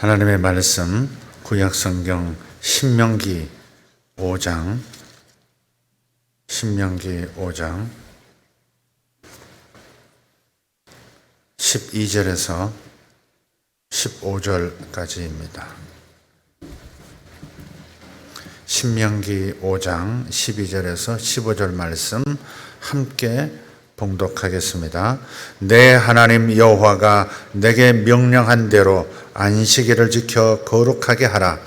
하나님의 말씀 구약성경 신명기 5장 12절에서 15절까지입니다. 신명기 5장 12절에서 15절 말씀 함께 봉독하겠습니다. 내 하나님 여호와가 내게 명령한 대로 안식일을 지켜 거룩하게 하라.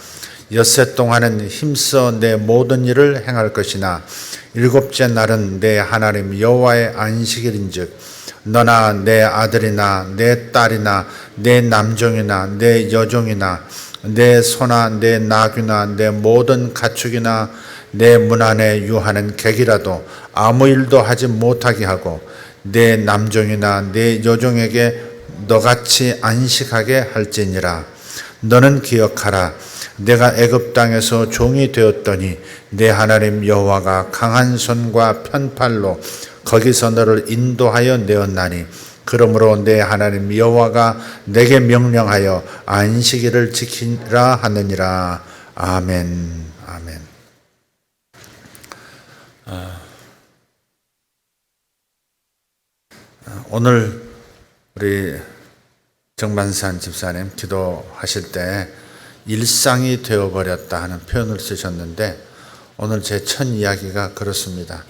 엿새 동안은 힘써 내 모든 일을 행할 것이나 일곱째 날은 내 하나님 여호와의 안식일인즉 너나 내 아들이나 내 딸이나 내 남종이나 내 여종이나 내 소나 내 나귀나 내 모든 가축이나 내 문 안에 유하는 객이라도 아무 일도 하지 못하게 하고 내 남종이나 내 여종에게 너같이 안식하게 할지니라. 너는 기억하라. 내가 애굽 땅에서 종이 되었더니 내 하나님 여호와가 강한 손과 편팔로 거기서 너를 인도하여 내었나니 그러므로 내 하나님 여호와가 내게 명령하여 안식일을 지키라 하느니라. 아멘. 아멘. 오늘 우리 정만산 집사님 기도하실 때 일상이 되어버렸다 하는 표현을 쓰셨는데 오늘 제 첫 이야기가 그렇습니다.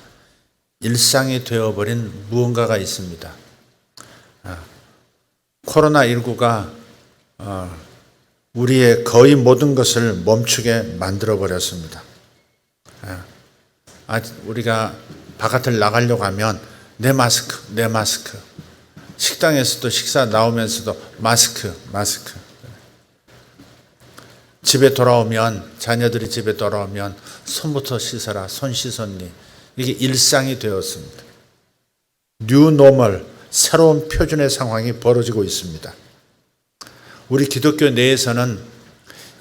일상이 되어버린 무언가가 있습니다. 코로나19가 우리의 거의 모든 것을 멈추게 만들어버렸습니다. 우리가 바깥을 나가려고 하면 내 마스크. 식당에서도 식사 나오면서도 마스크. 집에 돌아오면 자녀들이 집에 돌아오면 손부터 씻어라. 손 씻었니? 이게 일상이 되었습니다. 뉴 노멀, 새로운 표준의 상황이 벌어지고 있습니다. 우리 기독교 내에서는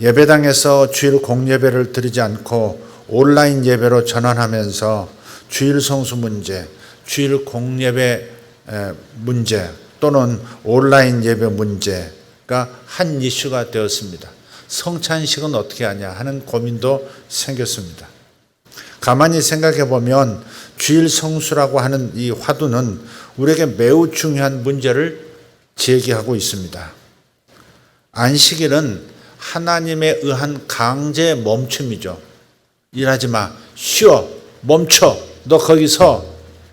예배당에서 주일 공예배를 드리지 않고 온라인 예배로 전환하면서 주일 성수 문제, 주일 공예배 문제 또는 온라인 예배 문제가 한 이슈가 되었습니다. 성찬식은 어떻게 하냐 하는 고민도 생겼습니다. 가만히 생각해 보면 주일 성수라고 하는 이 화두는 우리에게 매우 중요한 문제를 제기하고 있습니다. 안식일은 하나님에 의한 강제 멈춤이죠. 일하지 마, 쉬어, 멈춰, 너 거기 서,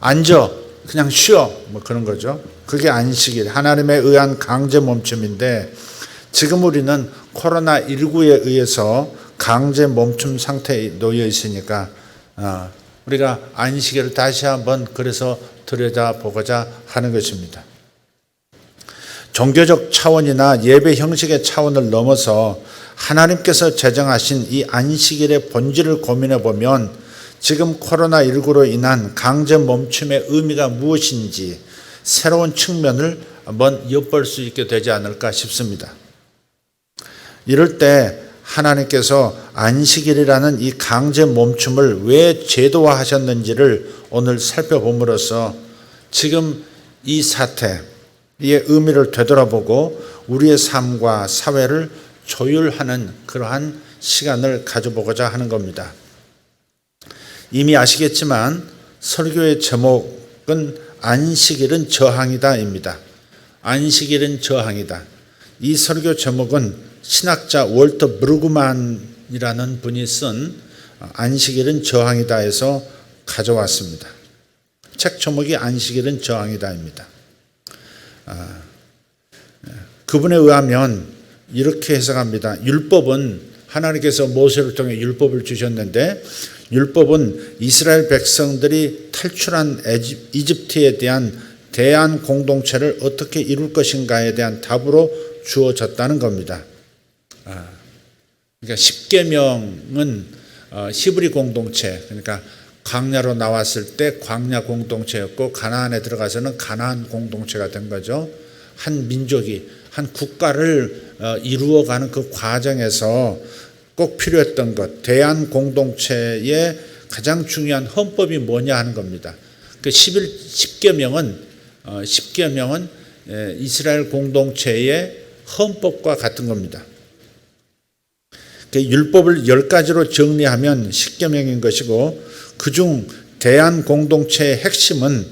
앉아, 그냥 쉬어, 그런 거죠. 그게 안식일, 하나님에 의한 강제 멈춤인데 지금 우리는 코로나19에 의해서 강제 멈춤 상태에 놓여 있으니까 우리가 안식일을 다시 한번 그래서 들여다보고자 하는 것입니다. 종교적 차원이나 예배 형식의 차원을 넘어서 하나님께서 제정하신 이 안식일의 본질을 고민해 보면 지금 코로나19로 인한 강제 멈춤의 의미가 무엇인지 새로운 측면을 한번 엿볼 수 있게 되지 않을까 싶습니다. 이럴 때 하나님께서 안식일이라는 이 강제 멈춤을 왜 제도화하셨는지를 오늘 살펴봄으로써 지금 이 사태의 의미를 되돌아보고 우리의 삶과 사회를 조율하는 그러한 시간을 가져보고자 하는 겁니다. 이미 아시겠지만 설교의 제목은 안식일은 저항이다입니다. 안식일은 저항이다. 이 설교 제목은 신학자 월터 브루그만이라는 분이 쓴 안식일은 저항이다에서 가져왔습니다. 책 제목이 안식일은 저항이다입니다. 그분에 의하면 이렇게 해석합니다. 율법은 하나님께서 모세를 통해 율법을 주셨는데 율법은 이스라엘 백성들이 탈출한 이집트에 대한 대안 공동체를 어떻게 이룰 것인가에 대한 답으로 주어졌다는 겁니다. 그러니까 십계명은 히브리 공동체, 그러니까 광야로 나왔을 때 광야 공동체였고 가나안에 들어가서는 가나안 공동체가 된 거죠. 한 민족이 한 국가를 이루어가는 그 과정에서 꼭 필요했던 것, 대안 공동체의 가장 중요한 헌법이 뭐냐 하는 겁니다. 그 10계명은 이스라엘 공동체의 헌법과 같은 겁니다. 율법을 10가지로 정리하면 10계명인 것이고 그중 대한공동체의 핵심은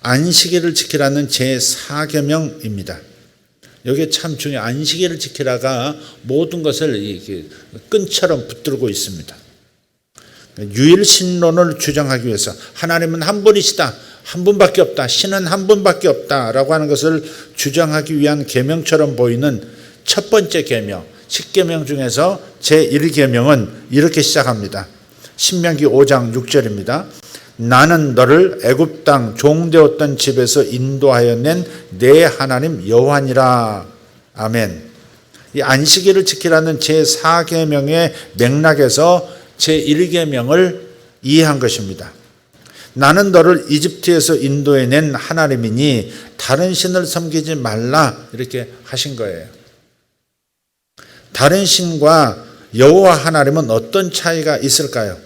안식일을 지키라는 제4계명입니다. 여기에 참 중요해요. 안식일을 지키라가 모든 것을 이렇게 끈처럼 붙들고 있습니다. 유일신론을 주장하기 위해서 하나님은 한 분이시다. 한 분밖에 없다. 신은 한 분밖에 없다라고 하는 것을 주장하기 위한 계명처럼 보이는 첫 번째 계명, 10계명 중에서 제1계명은 이렇게 시작합니다. 신명기 5장 6절입니다. 나는 너를 애굽 땅 종되었던 집에서 인도하여 낸 내 하나님 여호와니라. 아멘. 이 안식일을 지키라는 제4계명의 맥락에서 제1계명을 이해한 것입니다. 나는 너를 이집트에서 인도해 낸 하나님이니 다른 신을 섬기지 말라 이렇게 하신 거예요. 다른 신과 여호와 하나님은 어떤 차이가 있을까요?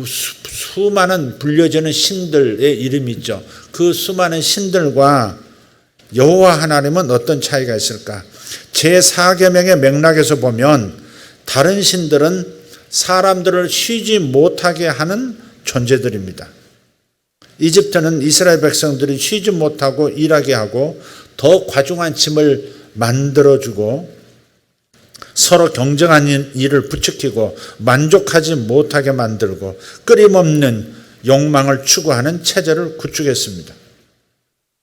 수많은 불려지는 신들의 이름이 있죠. 그 수많은 신들과 여호와 하나님은 어떤 차이가 있을까? 제4계명의 맥락에서 보면 다른 신들은 사람들을 쉬지 못하게 하는 존재들입니다. 이집트는 이스라엘 백성들이 쉬지 못하고 일하게 하고 더 과중한 짐을 만들어주고 서로 경쟁하는 일을 부추기고 만족하지 못하게 만들고 끊임없는 욕망을 추구하는 체제를 구축했습니다.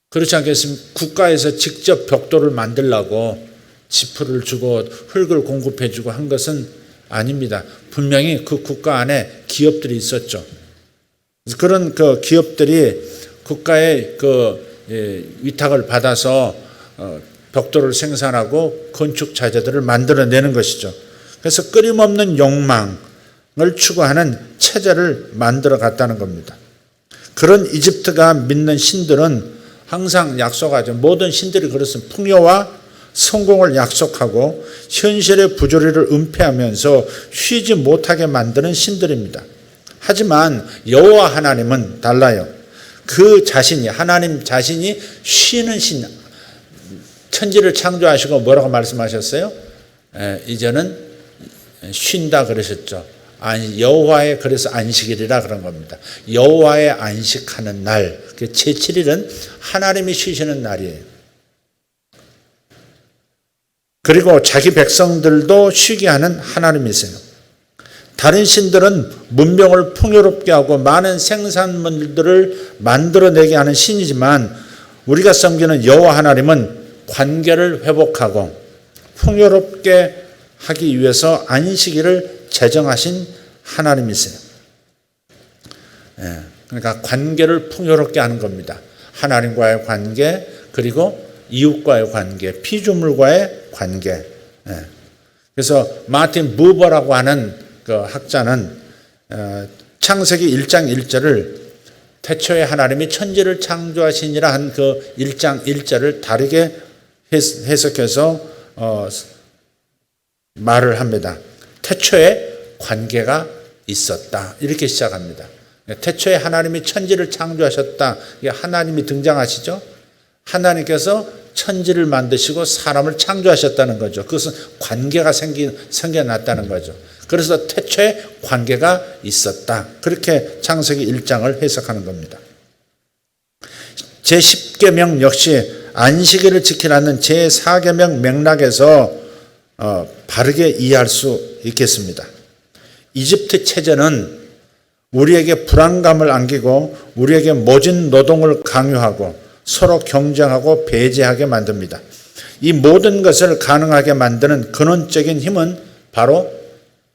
그렇지 않겠습니까? 국가에서 직접 벽돌을 만들라고 지프를 주고 흙을 공급해주고 한 것은 아닙니다. 분명히 그 국가 안에 기업들이 있었죠. 그런 그 기업들이 국가의 위탁을 받아서 벽돌을 생산하고 건축 자재들을 만들어내는 것이죠. 그래서 끊임없는 욕망을 추구하는 체제를 만들어 갔다는 겁니다. 그런 이집트가 믿는 신들은 항상 약속하죠. 모든 신들이 그렇습니다. 풍요와 성공을 약속하고 현실의 부조리를 은폐하면서 쉬지 못하게 만드는 신들입니다. 하지만 여호와 하나님은 달라요. 그 자신이 하나님 자신이 쉬는 신, 천지를 창조하시고 뭐라고 말씀하셨어요? 이제는 쉰다 그러셨죠. 여호와의 그래서 안식일이라 그런 겁니다. 여호와의 안식하는 날, 제7일은 하나님이 쉬시는 날이에요. 그리고 자기 백성들도 쉬게 하는 하나님이세요. 다른 신들은 문명을 풍요롭게 하고 많은 생산물들을 만들어내게 하는 신이지만 우리가 섬기는 여호와 하나님은 관계를 회복하고 풍요롭게 하기 위해서 안식일을 제정하신 하나님이세요. 그러니까 관계를 풍요롭게 하는 겁니다. 하나님과의 관계, 그리고 이웃과의 관계, 피조물과의 관계. 그래서 마틴 부버라고 하는 그 학자는 창세기 1장 1절을 태초에 하나님이 천지를 창조하시니라 한 그 1장 1절을 다르게 해석해서 말을 합니다. 태초에 관계가 있었다. 이렇게 시작합니다. 태초에 하나님이 천지를 창조하셨다. 이게 하나님이 등장하시죠. 하나님께서 천지를 만드시고 사람을 창조하셨다는 거죠. 그것은 관계가 생겨났다는 거죠. 그래서 태초에 관계가 있었다. 그렇게 창세기 1장을 해석하는 겁니다. 제10계명 역시 안식일을 지키라는 제4계명 맥락에서 바르게 이해할 수 있겠습니다. 이집트 체제는 우리에게 불안감을 안기고 우리에게 모진 노동을 강요하고 서로 경쟁하고 배제하게 만듭니다. 이 모든 것을 가능하게 만드는 근원적인 힘은 바로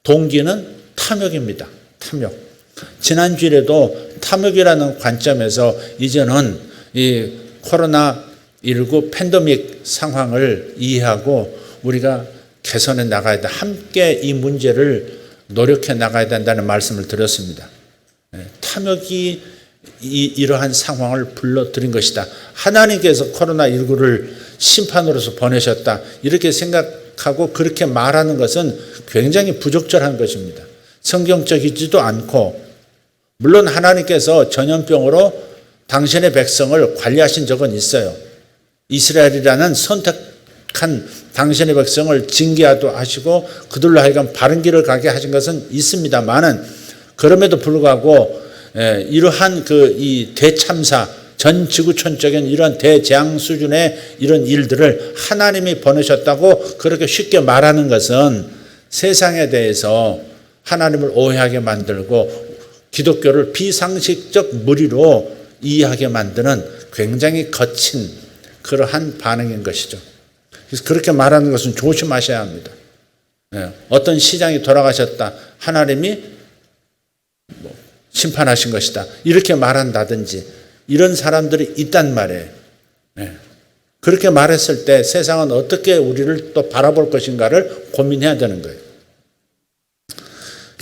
동기는 탐욕입니다. 탐욕. 지난주에도 탐욕이라는 관점에서 이제는 이 코로나19 팬데믹 상황을 이해하고 우리가 개선해 나가야 돼. 함께 이 문제를 노력해 나가야 된다는 말씀을 드렸습니다. 탐욕이 이러한 상황을 불러들인 것이다. 하나님께서 코로나19를 심판으로서 보내셨다. 이렇게 생각하고 그렇게 말하는 것은 굉장히 부적절한 것입니다. 성경적이지도 않고, 물론 하나님께서 전염병으로 당신의 백성을 관리하신 적은 있어요. 이스라엘이라는 타락한 당신의 백성을 징계하도 하시고 그들로 하여금 바른 길을 가게 하신 것은 있습니다만은, 그럼에도 불구하고 이러한 이 대참사, 전 지구촌적인 이런 대재앙 수준의 이런 일들을 하나님이 보내셨다고 그렇게 쉽게 말하는 것은 세상에 대해서 하나님을 오해하게 만들고 기독교를 비상식적 무리로 이해하게 만드는 굉장히 거친 그러한 반응인 것이죠. 그래서 그렇게 말하는 것은 조심하셔야 합니다. 어떤 시장이 돌아가셨다, 하나님이 심판하신 것이다, 이렇게 말한다든지 이런 사람들이 있단 말이에요. 그렇게 말했을 때 세상은 어떻게 우리를 또 바라볼 것인가를 고민해야 되는 거예요.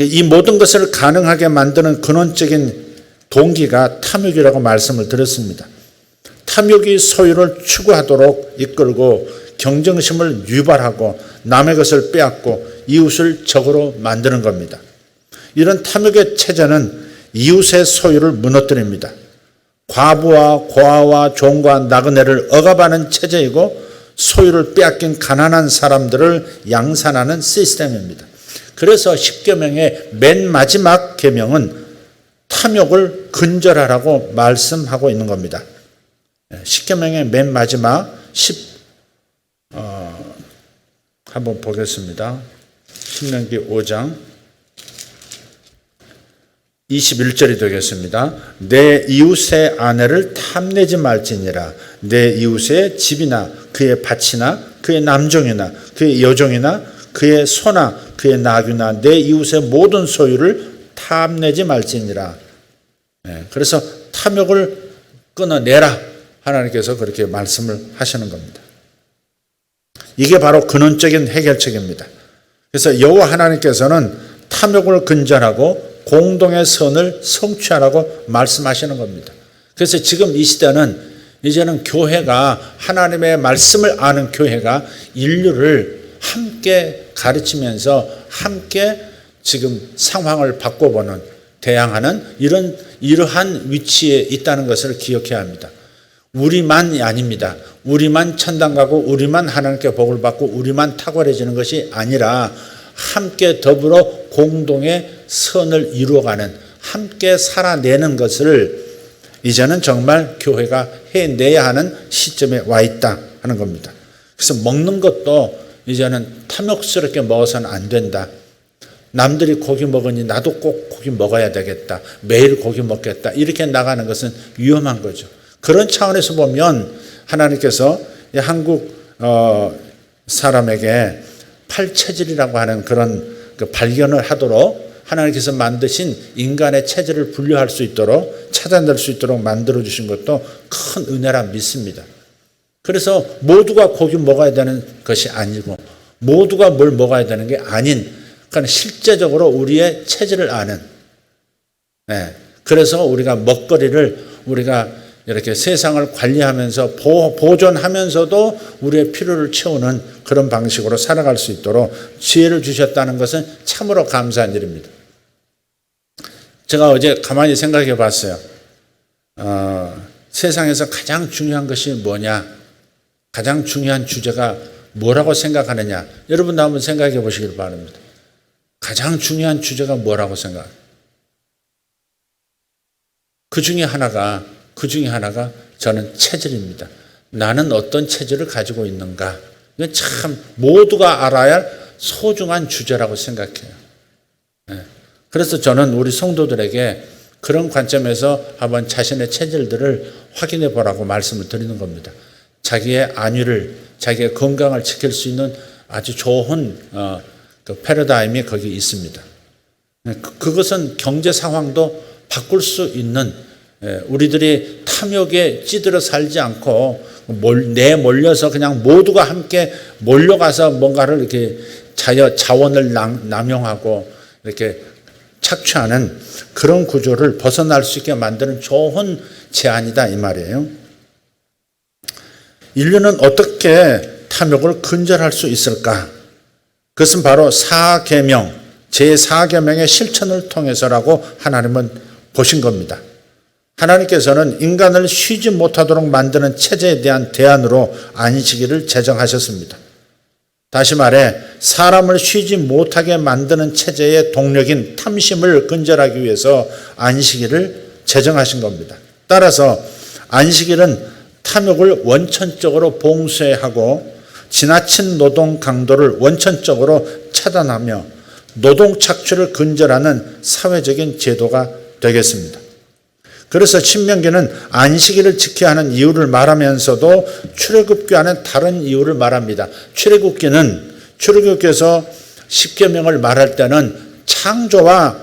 이 모든 것을 가능하게 만드는 근원적인 동기가 탐욕이라고 말씀을 드렸습니다. 탐욕이 소유를 추구하도록 이끌고 경쟁심을 유발하고 남의 것을 빼앗고 이웃을 적으로 만드는 겁니다. 이런 탐욕의 체제는 이웃의 소유를 무너뜨립니다. 과부와 고아와 종과 나그네를 억압하는 체제이고 소유를 빼앗긴 가난한 사람들을 양산하는 시스템입니다. 그래서 10계명의 맨 마지막 계명은 탐욕을 근절하라고 말씀하고 있는 겁니다. 10계명의 맨 마지막 한번 보겠습니다. 신명기 5장 21절이 되겠습니다. 내 이웃의 아내를 탐내지 말지니라. 내 이웃의 집이나 그의 밭이나 그의 남종이나 그의 여종이나 그의 소나 그의 나귀나 내 이웃의 모든 소유를 탐내지 말지니라. 그래서 탐욕을 끊어내라, 하나님께서 그렇게 말씀을 하시는 겁니다. 이게 바로 근원적인 해결책입니다. 그래서 여호와 하나님께서는 탐욕을 근절하고 공동의 선을 성취하라고 말씀하시는 겁니다. 그래서 지금 이 시대는 이제는 교회가, 하나님의 말씀을 아는 교회가 인류를 함께 가르치면서 함께 지금 상황을 바꿔보는, 대항하는 이러한 위치에 있다는 것을 기억해야 합니다. 우리만이 아닙니다. 우리만 천당 가고 우리만 하나님께 복을 받고 우리만 탁월해지는 것이 아니라 함께 더불어 공동의 선을 이루어가는, 함께 살아내는 것을 이제는 정말 교회가 해내야 하는 시점에 와 있다 하는 겁니다. 그래서 먹는 것도 이제는 탐욕스럽게 먹어서는 안 된다. 남들이 고기 먹으니 나도 꼭 고기 먹어야 되겠다, 매일 고기 먹겠다, 이렇게 나가는 것은 위험한 거죠. 그런 차원에서 보면 하나님께서 한국 사람에게 팔체질이라고 하는 그런 발견을 하도록 하나님께서 만드신 인간의 체질을 분류할 수 있도록, 찾아낼 수 있도록 만들어주신 것도 큰 은혜라 믿습니다. 그래서 모두가 고기 먹어야 되는 것이 아니고 모두가 뭘 먹어야 되는 게 아닌, 그러니까 실제적으로 우리의 체질을 아는, 그래서 우리가 먹거리를 우리가 이렇게 세상을 관리하면서 보존하면서도 우리의 필요를 채우는 그런 방식으로 살아갈 수 있도록 지혜를 주셨다는 것은 참으로 감사한 일입니다. 제가 어제 가만히 생각해 봤어요. 세상에서 가장 중요한 것이 뭐냐, 가장 중요한 주제가 뭐라고 생각하느냐, 여러분도 한번 생각해 보시길 바랍니다. 가장 중요한 주제가 뭐라고 생각해요? 그 중에 하나가 저는 체질입니다. 나는 어떤 체질을 가지고 있는가. 이건 참 모두가 알아야 할 소중한 주제라고 생각해요. 그래서 저는 우리 성도들에게 그런 관점에서 한번 자신의 체질들을 확인해 보라고 말씀을 드리는 겁니다. 자기의 안위를, 자기의 건강을 지킬 수 있는 아주 좋은 그 패러다임이 거기 있습니다. 그것은 경제 상황도 바꿀 수 있는, 우리들이 탐욕에 찌들어 살지 않고 내몰려서 그냥 모두가 함께 몰려가서 뭔가를 이렇게 자원을 남용하고 이렇게 착취하는 그런 구조를 벗어날 수 있게 만드는 좋은 제안이다, 이 말이에요. 인류는 어떻게 탐욕을 근절할 수 있을까? 그것은 바로 제4계명의 실천을 통해서라고 하나님은 보신 겁니다. 하나님께서는 인간을 쉬지 못하도록 만드는 체제에 대한 대안으로 안식일을 제정하셨습니다. 다시 말해 사람을 쉬지 못하게 만드는 체제의 동력인 탐심을 근절하기 위해서 안식일을 제정하신 겁니다. 따라서 안식일은 탐욕을 원천적으로 봉쇄해야 하고 지나친 노동 강도를 원천적으로 차단하며 노동 착취를 근절하는 사회적인 제도가 되겠습니다. 그래서 신명기는 안식일을 지켜야 하는 이유를 말하면서도 출애굽기와는 다른 이유를 말합니다. 출애굽기에서 십계명을 말할 때는 창조와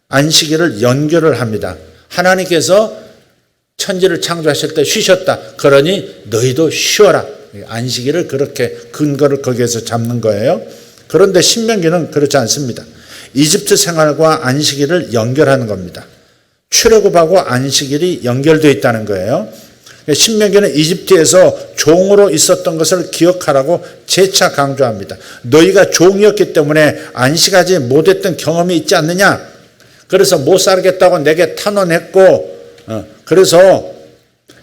안식일을 연결을 합니다. 하나님께서 천지를 창조하실 때 쉬셨다. 그러니 너희도 쉬어라. 안식일을 그렇게 근거를 거기에서 잡는 거예요. 그런데 신명기는 그렇지 않습니다. 이집트 생활과 안식일을 연결하는 겁니다. 출애굽하고 안식일이 연결되어 있다는 거예요. 신명기는 이집트에서 종으로 있었던 것을 기억하라고 재차 강조합니다. 너희가 종이었기 때문에 안식하지 못했던 경험이 있지 않느냐? 그래서 못 살겠다고 내게 탄원했고 그래서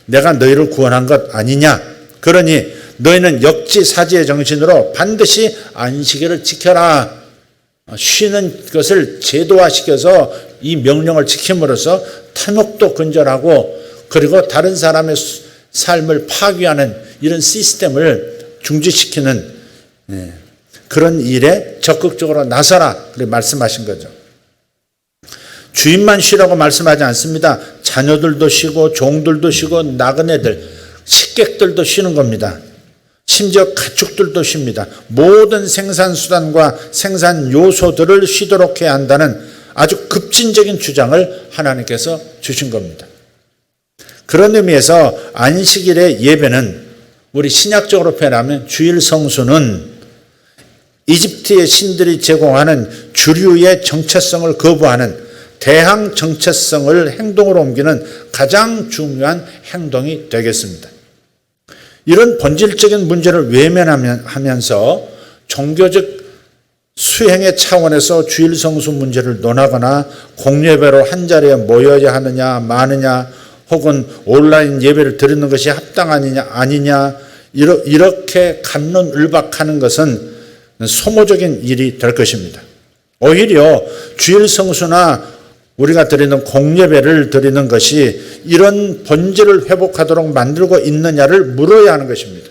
내가 너희를 구원한 것 아니냐? 그러니 너희는 역지사지의 정신으로 반드시 안식일을 지켜라. 쉬는 것을 제도화시켜서 이 명령을 지킴으로써 탐욕도 근절하고 그리고 다른 사람의 삶을 파괴하는 이런 시스템을 중지시키는 그런 일에 적극적으로 나서라 그렇게 말씀하신 거죠. 주인만 쉬라고 말씀하지 않습니다. 자녀들도 쉬고 종들도 쉬고 나그네들, 식객들도 쉬는 겁니다. 심지어 가축들도 쉽니다. 모든 생산수단과 생산 요소들을 쉬도록 해야 한다는 아주 급진적인 주장을 하나님께서 주신 겁니다. 그런 의미에서 안식일의 예배는 우리 신약적으로 표현하면 주일 성수는 이집트의 신들이 제공하는 주류의 정체성을 거부하는 대항 정체성을 행동으로 옮기는 가장 중요한 행동이 되겠습니다. 이런 본질적인 문제를 외면하면서 종교적 수행의 차원에서 주일 성수 문제를 논하거나 공예배로 한자리에 모여야 하느냐 마느냐 혹은 온라인 예배를 드리는 것이 합당하느냐 아니냐 이렇게 갑론을박하는 것은 소모적인 일이 될 것입니다. 오히려 주일 성수나 우리가 드리는 공예배를 드리는 것이 이런 본질을 회복하도록 만들고 있느냐를 물어야 하는 것입니다.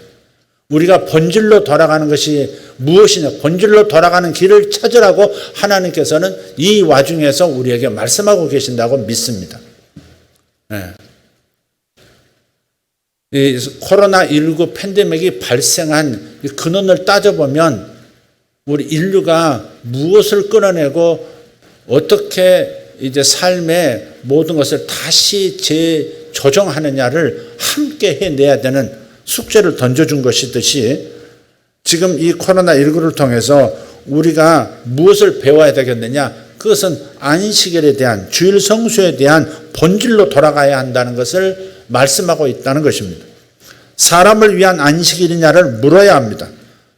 우리가 본질로 돌아가는 것이 무엇이냐, 본질로 돌아가는 길을 찾으라고 하나님께서는 이 와중에서 우리에게 말씀하고 계신다고 믿습니다. 이 코로나19 팬데믹이 발생한 근원을 따져보면 우리 인류가 무엇을 끌어내고 어떻게 이제 삶의 모든 것을 다시 재조정하느냐를 함께 해내야 되는 숙제를 던져준 것이듯이 지금 이 코로나19를 통해서 우리가 무엇을 배워야 되겠느냐? 그것은 안식일에 대한 주일 성수에 대한 본질로 돌아가야 한다는 것을 말씀하고 있다는 것입니다. 사람을 위한 안식일이냐를 물어야 합니다.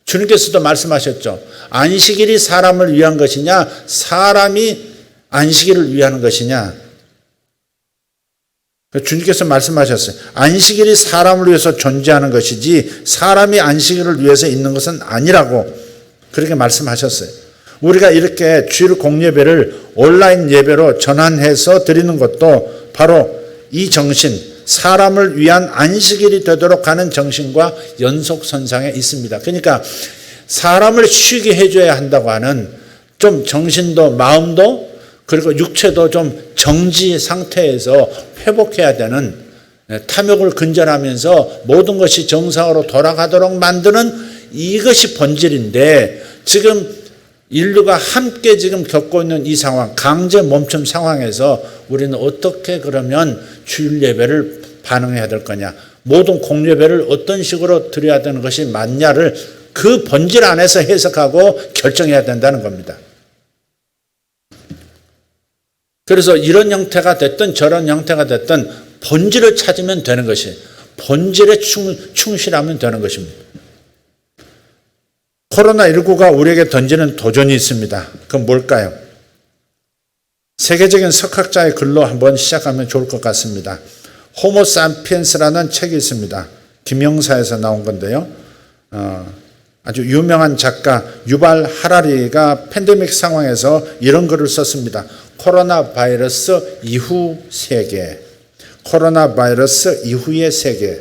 주님께서도 말씀하셨죠. 안식일이 사람을 위한 것이냐? 사람이 안식일을 위하는 것이냐? 주님께서 말씀하셨어요. 안식일이 사람을 위해서 존재하는 것이지 사람이 안식일을 위해서 있는 것은 아니라고 그렇게 말씀하셨어요. 우리가 이렇게 주일 공예배를 온라인 예배로 전환해서 드리는 것도 바로 이 정신, 사람을 위한 안식일이 되도록 하는 정신과 연속선상에 있습니다. 그러니까 사람을 쉬게 해줘야 한다고 하는 좀 정신도 마음도 그리고 육체도 좀 정지 상태에서 회복해야 되는 탐욕을 근절하면서 모든 것이 정상으로 돌아가도록 만드는 이것이 본질인데 지금 인류가 함께 지금 겪고 있는 이 상황, 강제 멈춤 상황에서 우리는 어떻게 그러면 주일 예배를 반응해야 될 거냐, 모든 공예배를 어떤 식으로 드려야 되는 것이 맞냐를 그 본질 안에서 해석하고 결정해야 된다는 겁니다. 그래서 이런 형태가 됐든 저런 형태가 됐든 본질을 찾으면 되는 것이, 본질에 충실하면 되는 것입니다. 코로나19가 우리에게 던지는 도전이 있습니다. 그건 뭘까요? 세계적인 석학자의 글로 한번 시작하면 좋을 것 같습니다. 호모 사피엔스라는 책이 있습니다. 김영사에서 나온 건데요. 아주 유명한 작가 유발 하라리가 팬데믹 상황에서 이런 글을 썼습니다. 코로나 바이러스 이후 세계. 코로나 바이러스 이후의 세계.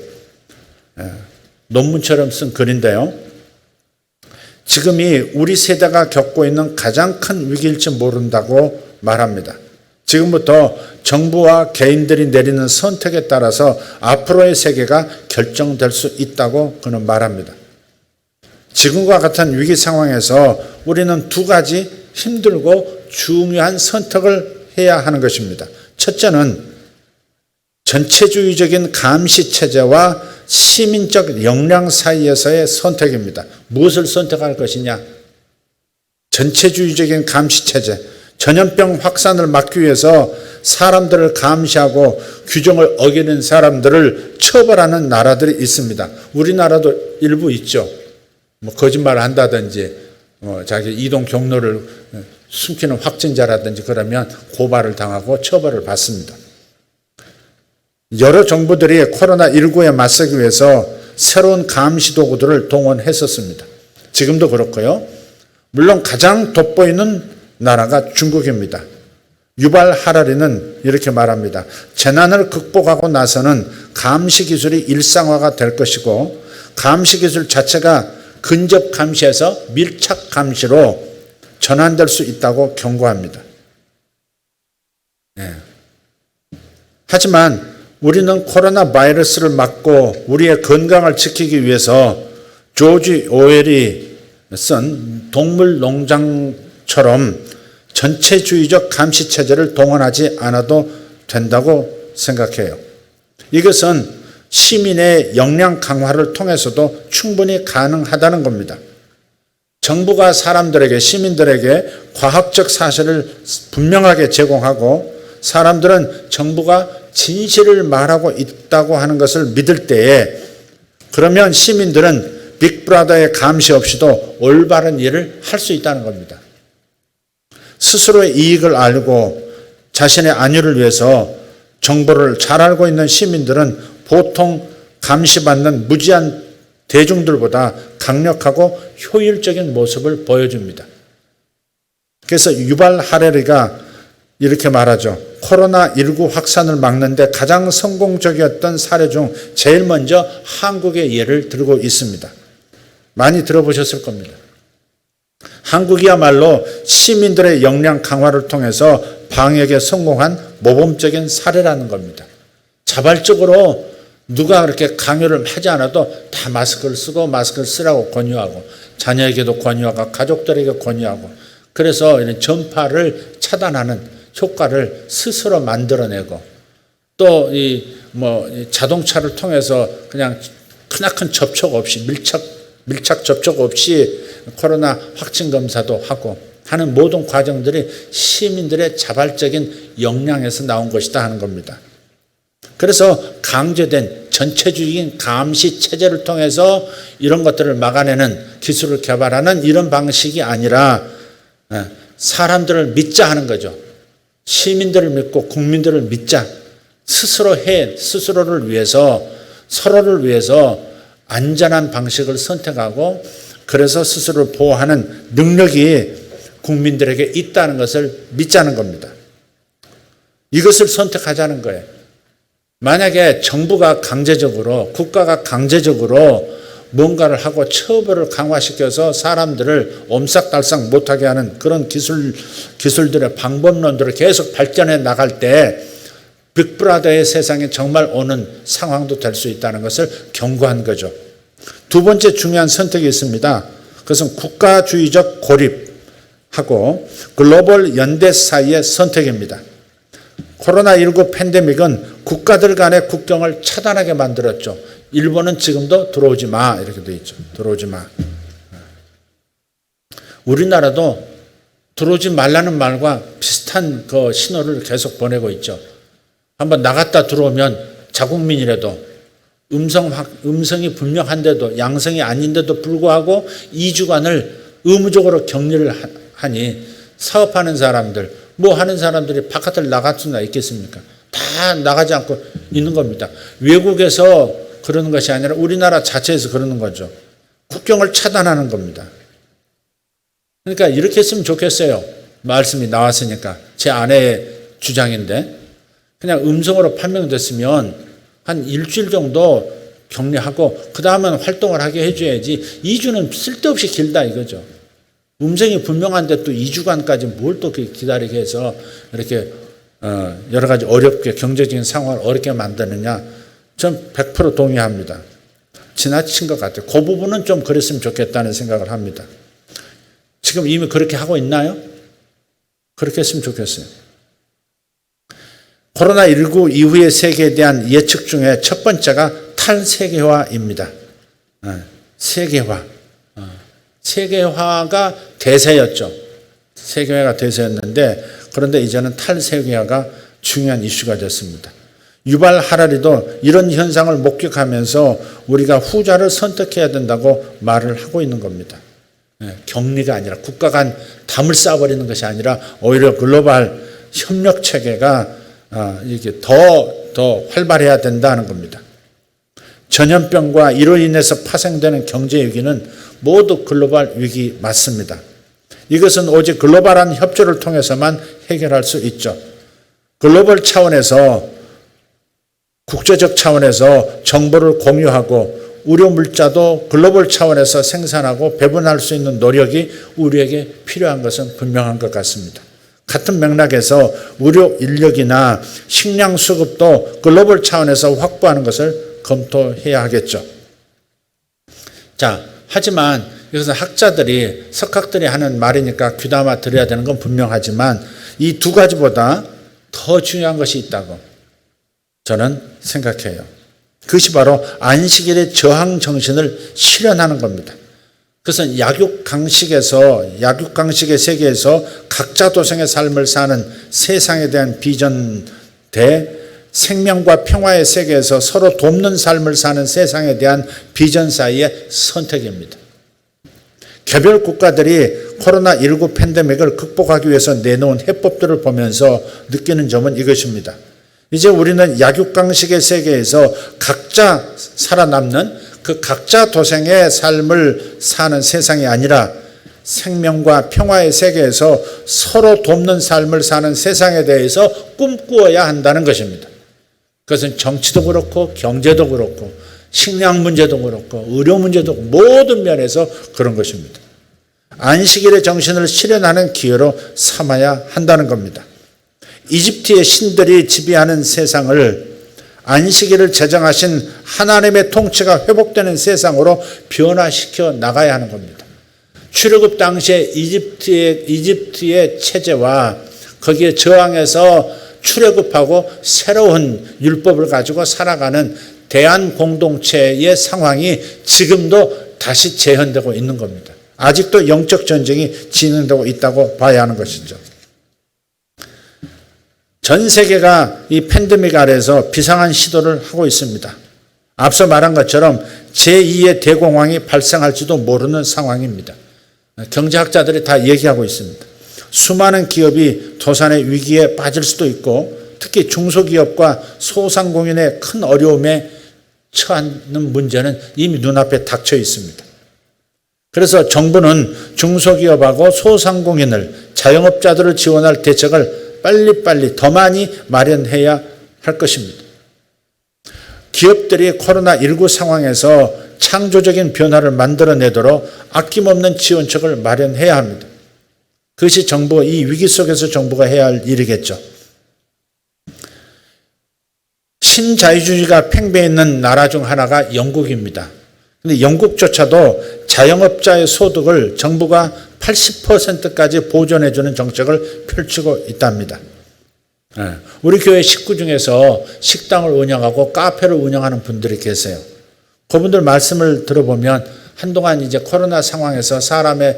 논문처럼 쓴 글인데요. 지금이 우리 세대가 겪고 있는 가장 큰 위기일지 모른다고 말합니다. 지금부터 정부와 개인들이 내리는 선택에 따라서 앞으로의 세계가 결정될 수 있다고 그는 말합니다. 지금과 같은 위기 상황에서 우리는 두 가지 힘들고 중요한 선택을 해야 하는 것입니다. 첫째는 전체주의적인 감시체제와 시민적 역량 사이에서의 선택입니다. 무엇을 선택할 것이냐? 전체주의적인 감시체제, 전염병 확산을 막기 위해서 사람들을 감시하고 규정을 어기는 사람들을 처벌하는 나라들이 있습니다. 우리나라도 일부 있죠. 거짓말을 한다든지 자기 이동 경로를 숨기는 확진자라든지 그러면 고발을 당하고 처벌을 받습니다. 여러 정부들이 코로나19에 맞서기 위해서 새로운 감시 도구들을 동원했었습니다. 지금도 그렇고요. 물론 가장 돋보이는 나라가 중국입니다. 유발 하라리는 이렇게 말합니다. 재난을 극복하고 나서는 감시 기술이 일상화가 될 것이고 감시 기술 자체가 근접 감시에서 밀착 감시로 전환될 수 있다고 경고합니다. 하지만 우리는 코로나 바이러스를 막고 우리의 건강을 지키기 위해서 조지 오웰이 쓴 동물농장처럼 전체주의적 감시체제를 동원하지 않아도 된다고 생각해요. 이것은 시민의 역량 강화를 통해서도 충분히 가능하다는 겁니다. 정부가 사람들에게, 시민들에게 과학적 사실을 분명하게 제공하고 사람들은 정부가 진실을 말하고 있다고 하는 것을 믿을 때에 그러면 시민들은 빅브라더의 감시 없이도 올바른 일을 할 수 있다는 겁니다. 스스로의 이익을 알고 자신의 안위를 위해서 정보를 잘 알고 있는 시민들은 보통 감시받는 무지한 대중들보다 강력하고 효율적인 모습을 보여줍니다. 그래서 유발 하라리가 이렇게 말하죠. 코로나19 확산을 막는데 가장 성공적이었던 사례 중 제일 먼저 한국의 예를 들고 있습니다. 많이 들어보셨을 겁니다. 한국이야말로 시민들의 역량 강화를 통해서 방역에 성공한 모범적인 사례라는 겁니다. 자발적으로 누가 그렇게 강요를 하지 않아도 다 마스크를 쓰고 마스크를 쓰라고 권유하고 자녀에게도 권유하고 가족들에게 권유하고 그래서 이런 전파를 차단하는 효과를 스스로 만들어내고 또 자동차를 통해서 그냥 크나큰 접촉 없이 밀착 접촉 없이 코로나 확진 검사도 하고 하는 모든 과정들이 시민들의 자발적인 역량에서 나온 것이다 하는 겁니다. 그래서 강제된 전체주의인 감시 체제를 통해서 이런 것들을 막아내는 기술을 개발하는 이런 방식이 아니라 사람들을 믿자 하는 거죠. 시민들을 믿고 국민들을 믿자. 스스로를 위해서 서로를 위해서 안전한 방식을 선택하고 그래서 스스로를 보호하는 능력이 국민들에게 있다는 것을 믿자는 겁니다. 이것을 선택하자는 거예요. 만약에 정부가 강제적으로 국가가 강제적으로 뭔가를 하고 처벌을 강화시켜서 사람들을 옴싹달싹 못하게 하는 그런 기술들의 방법론들을 계속 발전해 나갈 때 빅브라더의 세상에 정말 오는 상황도 될 수 있다는 것을 경고한 거죠. 두 번째 중요한 선택이 있습니다. 그것은 국가주의적 고립하고 글로벌 연대 사이의 선택입니다. 코로나19 팬데믹은 국가들 간의 국경을 차단하게 만들었죠. 일본은 지금도 들어오지 마 이렇게 돼 있죠. 들어오지 마. 우리나라도 들어오지 말라는 말과 비슷한 그 신호를 계속 보내고 있죠. 한번 나갔다 들어오면 자국민이라도 음성이 분명한데도 양성이 아닌데도 불구하고 2주간을 의무적으로 격리를 하니 사업하는 사람들, 뭐 하는 사람들이 바깥을 나갈 수나 있겠습니까? 다 나가지 않고 있는 겁니다. 외국에서 그러는 것이 아니라 우리나라 자체에서 그러는 거죠. 국경을 차단하는 겁니다. 그러니까 이렇게 했으면 좋겠어요. 말씀이 나왔으니까. 제 아내의 주장인데 그냥 음성으로 판명됐으면 한 일주일 정도 격리하고 그 다음은 활동을 하게 해줘야지 2주는 쓸데없이 길다 이거죠. 음성이 분명한데 또 2주간까지 뭘 또 기다리게 해서 이렇게 여러 가지 어렵게 경제적인 상황을 어렵게 만드느냐. 전 100% 동의합니다. 지나친 것 같아요. 그 부분은 좀 그랬으면 좋겠다는 생각을 합니다. 지금 이미 그렇게 하고 있나요? 그렇게 했으면 좋겠어요. 코로나19 이후의 세계에 대한 예측 중에 첫 번째가 탈세계화입니다. 세계화. 세계화가 대세였죠. 세계화가 대세였는데 그런데 이제는 탈세계화가 중요한 이슈가 됐습니다. 유발 하라리도 이런 현상을 목격하면서 우리가 후자를 선택해야 된다고 말을 하고 있는 겁니다. 격리가 아니라 국가 간 담을 쌓아버리는 것이 아니라 오히려 글로벌 협력 체계가 이게 더 활발해야 된다는 겁니다. 전염병과 이로 인해서 파생되는 경제 위기는 모두 글로벌 위기 맞습니다. 이것은 오직 글로벌한 협조를 통해서만 해결할 수 있죠. 글로벌 차원에서 국제적 차원에서 정보를 공유하고 의료 물자도 글로벌 차원에서 생산하고 배분할 수 있는 노력이 우리에게 필요한 것은 분명한 것 같습니다. 같은 맥락에서 의료 인력이나 식량 수급도 글로벌 차원에서 확보하는 것을 검토해야 하겠죠. 자, 하지만 여기서 학자들이 석학들이 하는 말이니까 귀담아 들어야 되는 건 분명하지만 이 두 가지보다 더 중요한 것이 있다고 저는 생각해요. 그것이 바로 안식일의 저항 정신을 실현하는 겁니다. 그것은 약육강식의 세계에서 각자 도생의 삶을 사는 세상에 대한 비전 대 생명과 평화의 세계에서 서로 돕는 삶을 사는 세상에 대한 비전 사이의 선택입니다. 개별 국가들이 코로나19 팬데믹을 극복하기 위해서 내놓은 해법들을 보면서 느끼는 점은 이것입니다. 이제 우리는 약육강식의 세계에서 각자 살아남는 그 각자 도생의 삶을 사는 세상이 아니라 생명과 평화의 세계에서 서로 돕는 삶을 사는 세상에 대해서 꿈꾸어야 한다는 것입니다. 그것은 정치도 그렇고 경제도 그렇고 식량 문제도 그렇고 의료 문제도 그렇고 모든 면에서 그런 것입니다. 안식일의 정신을 실현하는 기회로 삼아야 한다는 겁니다. 이집트의 신들이 지배하는 세상을 안식일을 제정하신 하나님의 통치가 회복되는 세상으로 변화시켜 나가야 하는 겁니다. 출애굽 당시에 이집트의 체제와 거기에 저항해서 출애굽하고 새로운 율법을 가지고 살아가는 대한 공동체의 상황이 지금도 다시 재현되고 있는 겁니다. 아직도 영적 전쟁이 진행되고 있다고 봐야 하는 것이죠. 전 세계가 이 팬데믹 아래에서 비상한 시도를 하고 있습니다. 앞서 말한 것처럼 제2의 대공황이 발생할지도 모르는 상황입니다. 경제학자들이 다 얘기하고 있습니다. 수많은 기업이 도산의 위기에 빠질 수도 있고 특히 중소기업과 소상공인의 큰 어려움에 처하는 문제는 이미 눈앞에 닥쳐 있습니다. 그래서 정부는 중소기업하고 소상공인을 자영업자들을 지원할 대책을 빨리빨리 더 많이 마련해야 할 것입니다. 기업들이 코로나19 상황에서 창조적인 변화를 만들어내도록 아낌없는 지원책을 마련해야 합니다. 그것이 이 위기 속에서 정부가 해야 할 일이겠죠. 신자유주의가 팽배해 있는 나라 중 하나가 영국입니다. 그런데 영국조차도 자영업자의 소득을 정부가 80%까지 보존해주는 정책을 펼치고 있답니다. 우리 교회 식구 중에서 식당을 운영하고 카페를 운영하는 분들이 계세요. 그분들 말씀을 들어보면 한동안 이제 코로나 상황에서 사람의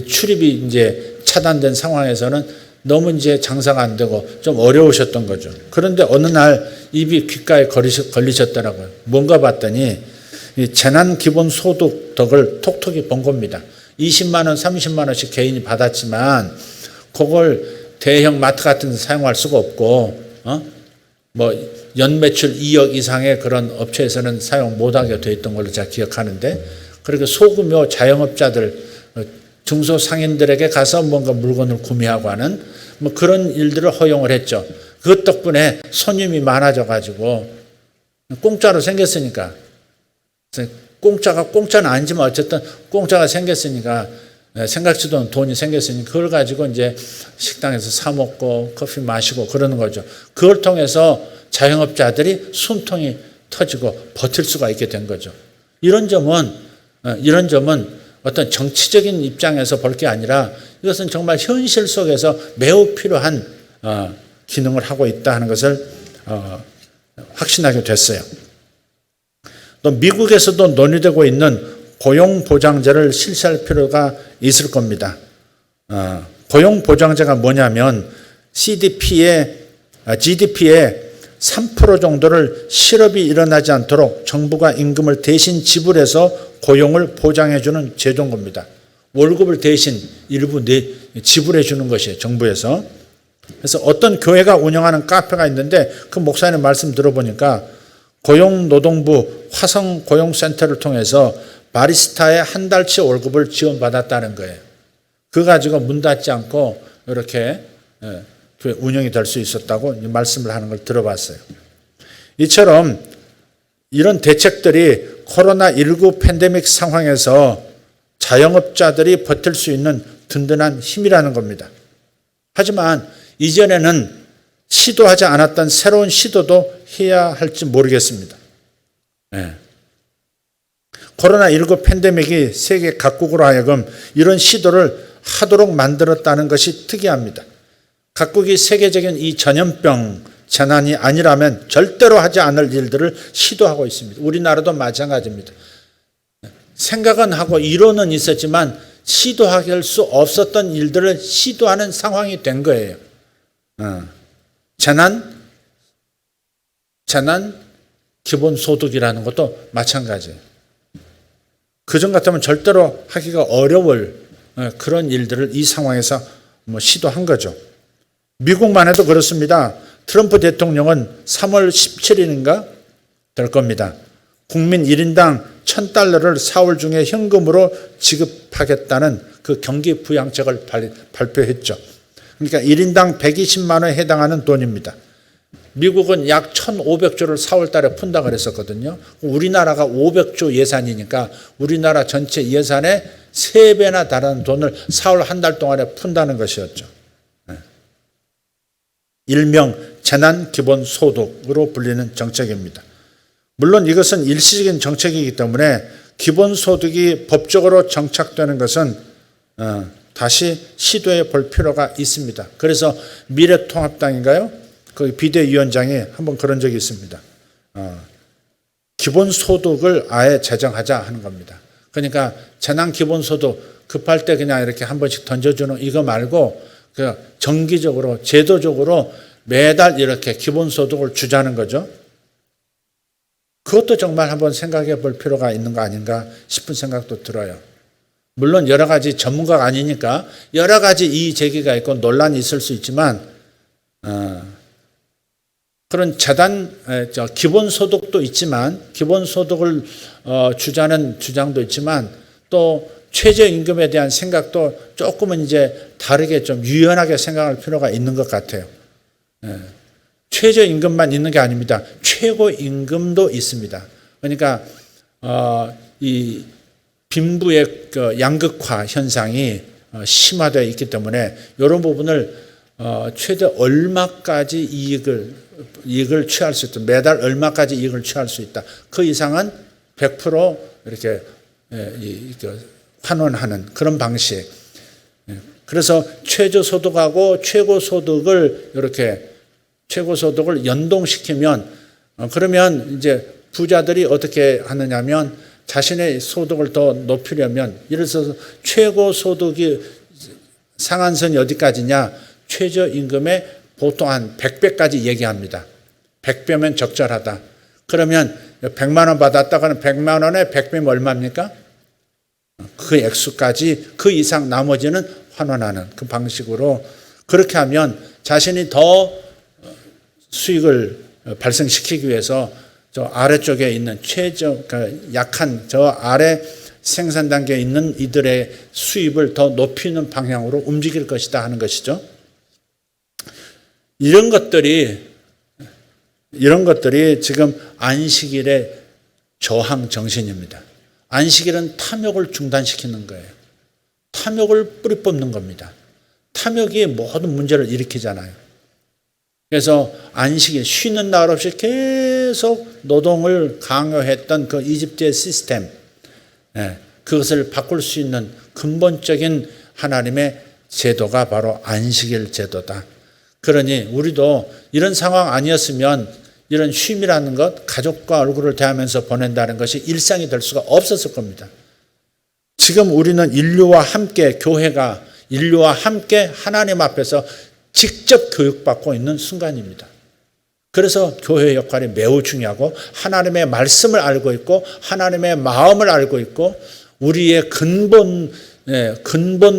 출입이 이제 차단된 상황에서는 너무 이제 장사가 안 되고 좀 어려우셨던 거죠. 그런데 어느 날 입이 귓가에 걸리셨더라고요. 뭔가 봤더니 이 재난기본소득 덕을 톡톡히 번 겁니다. 20만 원, 30만 원씩 개인이 받았지만 그걸 대형 마트 같은 데 사용할 수가 없고 뭐 연매출 2억 이상의 그런 업체에서는 사용 못하게 돼 있던 걸로 제가 기억하는데, 그렇게 소규모 자영업자들 중소상인들에게 가서 뭔가 물건을 구매하고 하는 뭐 그런 일들을 허용을 했죠. 그것 덕분에 손님이 많아져 가지고 공짜로 생겼으니까, 공짜가 공짜는 아니지만 어쨌든 공짜가 생겼으니까, 생각지도 않은 돈이 생겼으니 그걸 가지고 이제 식당에서 사 먹고 커피 마시고 그러는 거죠. 그걸 통해서 자영업자들이 숨통이 터지고 버틸 수가 있게 된 거죠. 이런 점은 어떤 정치적인 입장에서 볼 게 아니라 이것은 정말 현실 속에서 매우 필요한 기능을 하고 있다 하는 것을 확신하게 됐어요. 또 미국에서도 논의되고 있는 고용보장제를 실시할 필요가 있을 겁니다. 고용보장제가 뭐냐면 GDP의 3% 정도를 실업이 일어나지 않도록 정부가 임금을 대신 지불해서 고용을 보장해 주는 제도인 겁니다. 월급을 대신 일부 지불해 주는 것이에요, 정부에서. 그래서 어떤 교회가 운영하는 카페가 있는데 그 목사님 말씀 들어보니까 고용노동부 화성고용센터를 통해서 바리스타의 한 달치 월급을 지원받았다는 거예요. 그거 가지고 문 닫지 않고 이렇게 운영이 될 수 있었다고 말씀을 하는 걸 들어봤어요. 이처럼 이런 대책들이 코로나19 팬데믹 상황에서 자영업자들이 버틸 수 있는 든든한 힘이라는 겁니다. 하지만 이전에는 시도하지 않았던 새로운 시도도 해야 할지 모르겠습니다. 코로나19 팬데믹이 세계 각국으로 하여금 이런 시도를 하도록 만들었다는 것이 특이합니다. 각국이 세계적인 이 전염병 재난이 아니라면 절대로 하지 않을 일들을 시도하고 있습니다. 우리나라도 마찬가지입니다. 생각은 하고 이론은 있었지만 시도할 수 없었던 일들을 시도하는 상황이 된 거예요. 재난 기본소득이라는 것도 마찬가지예요. 그전 같으면 절대로 하기가 어려울 그런 일들을 이 상황에서 시도한 거죠. 미국만 해도 그렇습니다. 트럼프 대통령은 3월 17일인가 될 겁니다. 국민 1인당 $1,000를 4월 중에 현금으로 지급하겠다는 그 경기 부양책을 발표했죠. 그러니까 1인당 120만 원에 해당하는 돈입니다. 미국은 약 1,500조를 4월 달에 푼다 그랬었거든요. 우리나라가 500조 예산이니까 우리나라 전체 예산의 3배나 달하는 돈을 4월 한 달 동안에 푼다는 것이었죠. 일명 재난기본소득으로 불리는 정책입니다. 물론 이것은 일시적인 정책이기 때문에 기본소득이 법적으로 정착되는 것은 다시 시도해 볼 필요가 있습니다. 그래서 미래통합당인가요? 그 비대위원장이 한번 그런 적이 있습니다. 기본소득을 아예 제정하자 하는 겁니다. 그러니까 재난기본소득 급할 때 그냥 이렇게 한 번씩 던져주는 이거 말고 정기적으로 제도적으로 매달 이렇게 기본소득을 주자는 거죠. 그것도 정말 한번 생각해 볼 필요가 있는 거 아닌가 싶은 생각도 들어요. 물론 여러 가지 전문가가 아니니까 여러 가지 이의 제기가 있고 논란이 있을 수 있지만 그런 기본소득도 있지만 기본소득을 주자는 주장도 있지만 또 최저임금에 대한 생각도 조금은 이제 다르게 좀 유연하게 생각할 필요가 있는 것 같아요. 최저임금만 있는 게 아닙니다. 최고임금도 있습니다. 그러니까 이 빈부의 그 양극화 현상이 심화되어 있기 때문에 이런 부분을 최대 얼마까지 이익을 취할 수 있다. 매달 얼마까지 이익을 취할 수 있다. 그 이상은 100% 이렇게 환원하는 그런 방식. 그래서 최저소득하고 최고소득을 이렇게 최고소득을 연동시키면 그러면 이제 부자들이 어떻게 하느냐면 자신의 소득을 더 높이려면 예를 들어서 최고소득이 상한선이 어디까지냐 최저임금의 보통 한 100배까지 얘기합니다. 100배면 적절하다. 그러면 100만 원 받았다가는 100만 원에 100배면 얼마입니까? 그 액수까지 그 이상 나머지는 환원하는 그 방식으로 그렇게 하면 자신이 더 수익을 발생시키기 위해서 저 아래쪽에 있는 약한 저 아래 생산 단계에 있는 이들의 수입을 더 높이는 방향으로 움직일 것이다 하는 것이죠. 이런 것들이 지금 안식일의 저항 정신입니다. 안식일은 탐욕을 중단시키는 거예요. 탐욕을 뿌리 뽑는 겁니다. 탐욕이 모든 문제를 일으키잖아요. 그래서 안식일, 쉬는 날 없이 계속 노동을 강요했던 그 이집트의 시스템, 그것을 바꿀 수 있는 근본적인 하나님의 제도가 바로 안식일 제도다. 그러니 우리도 이런 상황 아니었으면 이런 쉼이라는 것, 가족과 얼굴을 대하면서 보낸다는 것이 일상이 될 수가 없었을 겁니다. 지금 우리는 인류와 함께, 교회가 인류와 함께 하나님 앞에서 직접 교육받고 있는 순간입니다. 그래서 교회의 역할이 매우 중요하고 하나님의 말씀을 알고 있고 하나님의 마음을 알고 있고 우리의 근본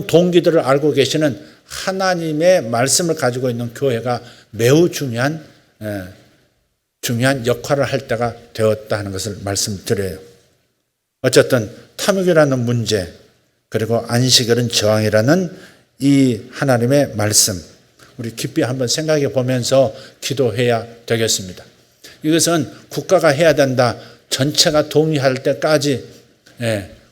동기들을 알고 계시는 하나님의 말씀을 가지고 있는 교회가 매우 중요한 역할을 할 때가 되었다 하는 것을 말씀드려요. 어쨌든 탐욕이라는 문제, 그리고 안식일은 저항이라는 이 하나님의 말씀, 우리 깊이 한번 생각해 보면서 기도해야 되겠습니다. 이것은 국가가 해야 된다, 전체가 동의할 때까지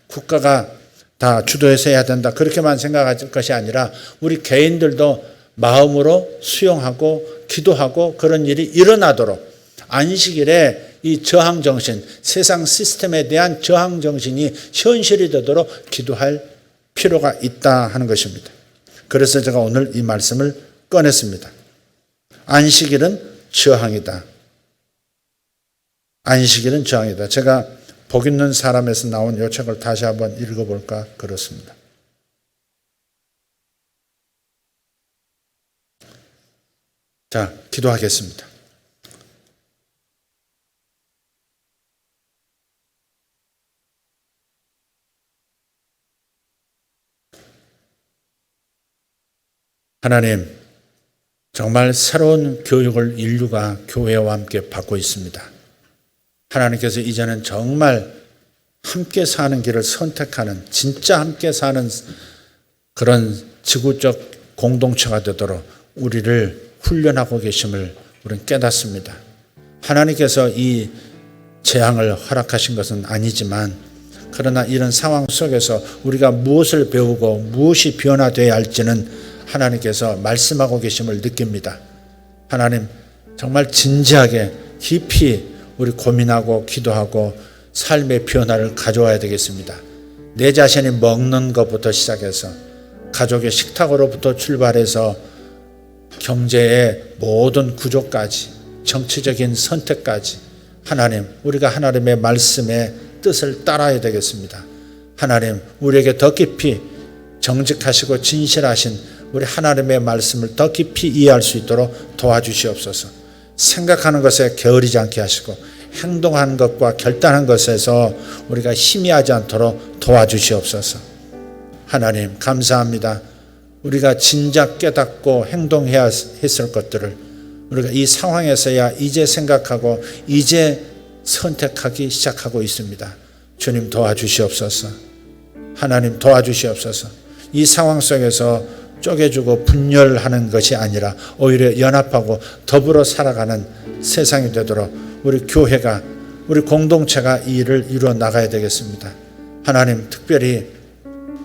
국가가 다 주도해서 해야 된다, 그렇게만 생각할 것이 아니라 우리 개인들도 마음으로 수용하고 기도하고 그런 일이 일어나도록 안식일에 이 저항정신, 세상 시스템에 대한 저항정신이 현실이 되도록 기도할 필요가 있다 하는 것입니다. 그래서 제가 오늘 이 말씀을 꺼냈습니다. 안식일은 저항이다. 안식일은 저항이다. 제가 복 있는 사람에서 나온 이 책을 다시 한번 읽어볼까 그렇습니다. 자, 기도하겠습니다. 하나님, 정말 새로운 교육을 인류가 교회와 함께 받고 있습니다. 하나님께서 이제는 정말 함께 사는 길을 선택하는, 진짜 함께 사는 그런 지구적 공동체가 되도록 우리를 훈련하고 계심을 우리는 깨닫습니다. 하나님께서 이 재앙을 허락하신 것은 아니지만, 그러나 이런 상황 속에서 우리가 무엇을 배우고 무엇이 변화되어야 할지는 하나님께서 말씀하고 계심을 느낍니다. 하나님, 정말 진지하게 깊이 우리 고민하고 기도하고 삶의 변화를 가져와야 되겠습니다. 내 자신이 먹는 것부터 시작해서 가족의 식탁으로부터 출발해서 경제의 모든 구조까지, 정치적인 선택까지, 하나님, 우리가 하나님의 말씀의 뜻을 따라야 되겠습니다. 하나님, 우리에게 더 깊이 정직하시고 진실하신 우리 하나님의 말씀을 더 깊이 이해할 수 있도록 도와주시옵소서. 생각하는 것에 게으르지 않게 하시고 행동하는 것과 결단한 것에서 우리가 희미하지 않도록 도와주시옵소서. 하나님, 감사합니다. 우리가 진작 깨닫고 행동해야 했을 것들을 우리가 이 상황에서야 이제 생각하고 이제 선택하기 시작하고 있습니다. 주님, 도와주시옵소서. 하나님, 도와주시옵소서. 이 상황 속에서 쪼개주고 분열하는 것이 아니라 오히려 연합하고 더불어 살아가는 세상이 되도록 우리 교회가, 우리 공동체가 이 일을 이루어 나가야 되겠습니다. 하나님, 특별히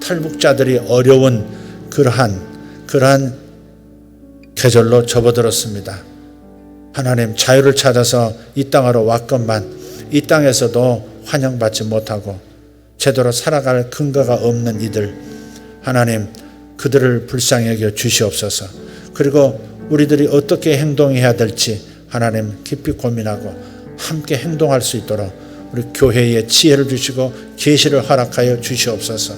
탈북자들이 어려운 그러한 계절로 접어들었습니다. 하나님, 자유를 찾아서 이 땅으로 왔건만 이 땅에서도 환영받지 못하고 제대로 살아갈 근거가 없는 이들, 하나님, 그들을 불쌍히 여겨 주시옵소서. 그리고 우리들이 어떻게 행동해야 될지 하나님 깊이 고민하고 함께 행동할 수 있도록 우리 교회에 지혜를 주시고 계시를 허락하여 주시옵소서.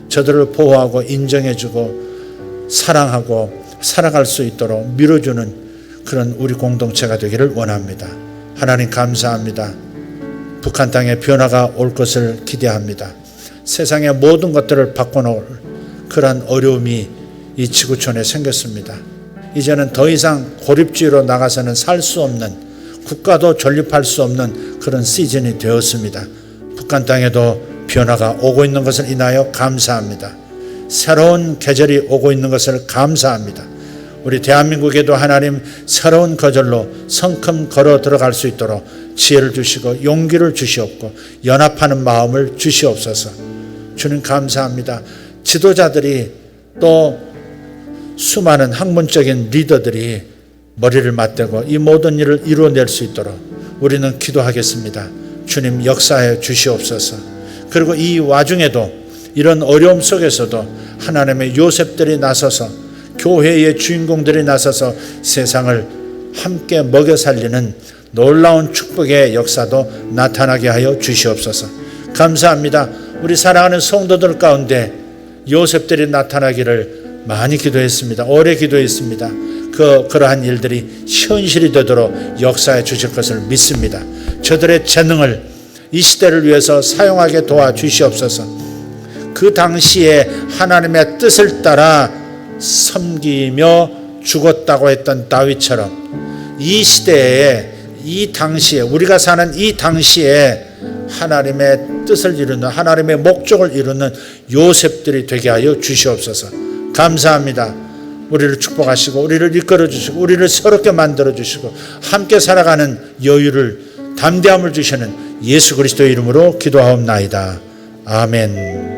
저들을 보호하고 인정해주고 사랑하고 살아갈 수 있도록 밀어주는 그런 우리 공동체가 되기를 원합니다. 하나님, 감사합니다. 북한 땅에 변화가 올 것을 기대합니다. 세상의 모든 것들을 바꿔놓을 그러한 어려움이 이 지구촌에 생겼습니다. 이제는 더 이상 고립주의로 나가서는 살 수 없는, 국가도 존립할 수 없는 그런 시즌이 되었습니다. 북한 땅에도 변화가 오고 있는 것을 인하여 감사합니다. 새로운 계절이 오고 있는 것을 감사합니다. 우리 대한민국에도 하나님 새로운 거절로 성큼 걸어 들어갈 수 있도록 지혜를 주시고 용기를 주시옵고 연합하는 마음을 주시옵소서. 주님 감사합니다. 지도자들이 또 수많은 학문적인 리더들이 머리를 맞대고 이 모든 일을 이루어낼 수 있도록 우리는 기도하겠습니다. 주님 역사해 주시옵소서. 그리고 이 와중에도 이런 어려움 속에서도 하나님의 요셉들이 나서서 교회의 주인공들이 나서서 세상을 함께 먹여 살리는 놀라운 축복의 역사도 나타나게 하여 주시옵소서. 감사합니다. 우리 사랑하는 성도들 가운데 요셉들이 나타나기를 많이 기도했습니다. 오래 기도했습니다. 그러한 일들이 현실이 되도록 역사해 주실 것을 믿습니다. 저들의 재능을 이 시대를 위해서 사용하게 도와주시옵소서. 그 당시에 하나님의 뜻을 따라 섬기며 죽었다고 했던 다윗처럼 이 시대에, 이 당시에, 우리가 사는 이 당시에 하나님의 뜻을 이루는, 하나님의 목적을 이루는 요셉들이 되게 하여 주시옵소서. 감사합니다. 우리를 축복하시고 우리를 이끌어 주시고 우리를 새롭게 만들어 주시고 함께 살아가는 여유를, 담대함을 주시는 예수 그리스도의 이름으로 기도하옵나이다. 아멘.